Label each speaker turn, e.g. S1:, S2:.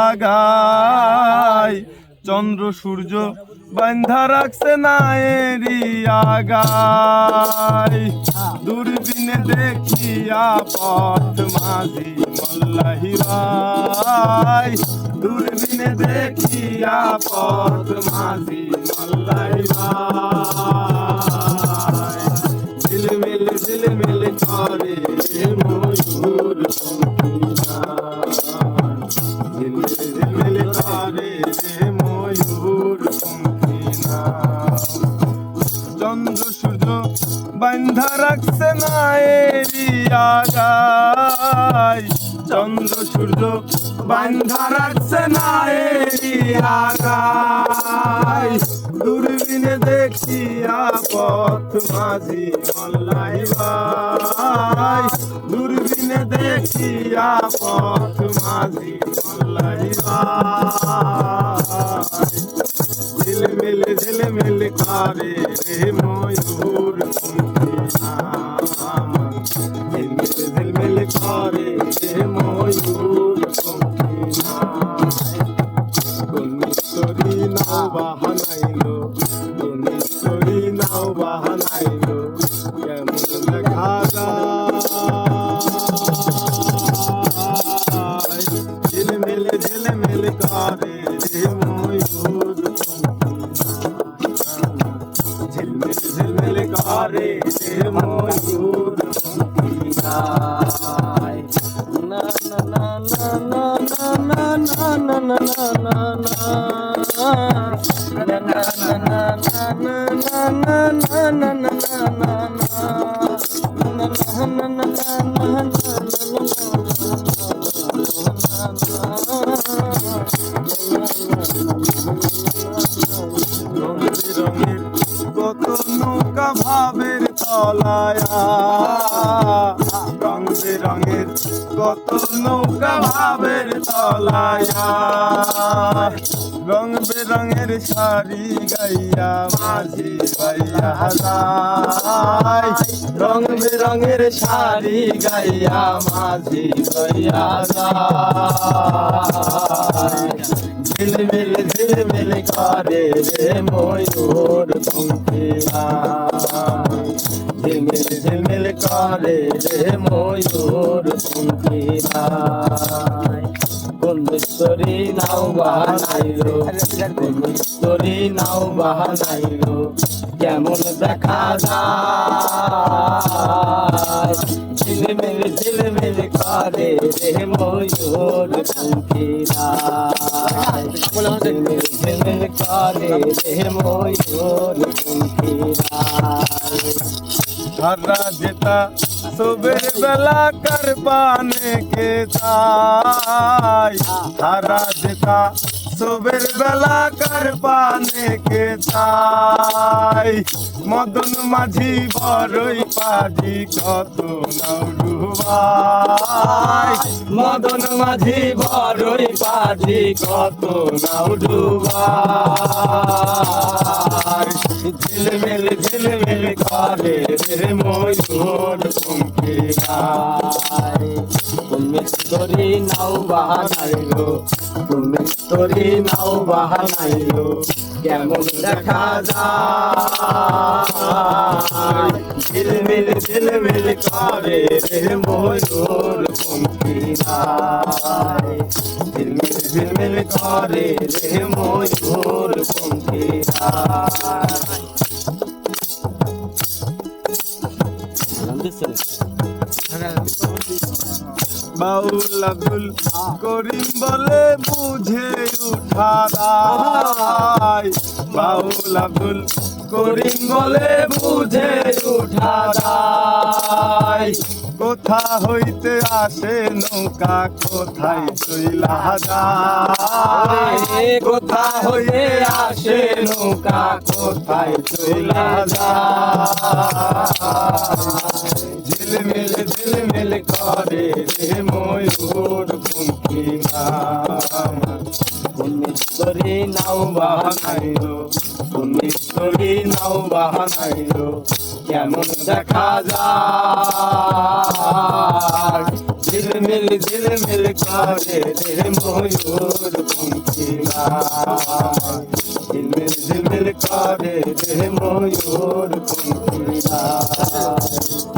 S1: আগায় চন্দ্র সূর্য বান্ধা রাখছে না এরি আগায় দূরবীনে দেখিয়া পথ মাঝি মল্লাহি ভাই দূরবীনে দেখিয়া পথ মাঝি মল্লাহি ভাই ঝিলমিল ঝিলমিল করে ময়ূর ঝিলমিল ঝিলমিল করে ময়ূর চন্দ্র সূর্য বান্ধা রাখছে না এরি আগায় চন্দ্র সূর্য বান্ধা রাখছে না এরি আগায় দূরবীনে দেখিয়া পথ মাঝি মল্লাই ভাই দূরবীনে দেখিয়া পথ মাঝি মল্লাই ভাই ঝিলমিল ঝিলমিল করে রে ময়ূর ঝিলমিল ঝিলমিল করে রে ময়ূর গুণেশ্বরী নাও বাহানাইলো গুণেশ্বরী নাও বাহানাইলো কেমন দেখা যায় ঝিলমিল ঝিলমিল করে রে ময়ূর ঝিলমিল ঝিলমিল করে রে ময়ূর না না না না না না না না কত নৌকা ভাবের তলায়া রং বেরঙের কত নৌকা ভাবের তলায়া রং বেরঙের শাড়ি গাইয়া মাঝি গাইয়া যায় রং বেরঙের শাড়ি গাইয়া মাঝি গাইয়া যায় ঝিলমিল ঝিলমিল করে রে ময়ূর পঙ্খিয়া ঝিলমিল ঝিলমিল করে রে ময়ূর পঙ্খিয়া গুণেশ্বরী নাও বাহানাইলো গুণেশ্বরী নাও বাহানাইলো কেমন দেখা যায় ঝিলমিল ঝিলমিল করে রে ময়ূর পঙ্খিয়া ঝিলমিল ঝিলমিল করে রে ময়ূর পঙ্খিয়া हरा जेता सुबह बेला कर पाने के ताई हरा जेता सुबह बेला कर पाने के ताई मदन माझी बरई पाजी कत नाउडुबाई मदन माझी बरई पाजी कत नाउडुबाई झिलमिल झिलमिल करे रे ময়ূর পঙ্খিয়া গুণেশ্বরী নাও বাহানাইলো গুণেশ্বরী নাও বাহানাইলো কেমন দেখা যায় ঝিলমিল ঝিলমিল করে রে ময়ূর পঙ্খিয়া ঝিলমিল ঝিলমিল করে রে ময়ূর পঙ্খিয়া বাউল আব্দুল করিম বলে বুঝে উঠা দায় বাউল আব্দুল করিম বলে বুঝে উঠা দায় কোথা হইতে আসে নৌকা কোথায় চইলা যায় কোথা হইতে আসে নৌকা কোথায় চইলা যায় ঝিলমিল ঝিলমিল করে রে ময়ূর পঙ্খিয়া গুণেশ্বরী নাও বাহানাইলো তুমি ছবি নাও বাহানাইলো কেমন দেখা যায় ঝিলমিল ঝিলমিল করে রে ময়ূর পঙ্খী গায় ঝিলমিল ঝিলমিল করে রে ময়ূর পঙ্খী গায়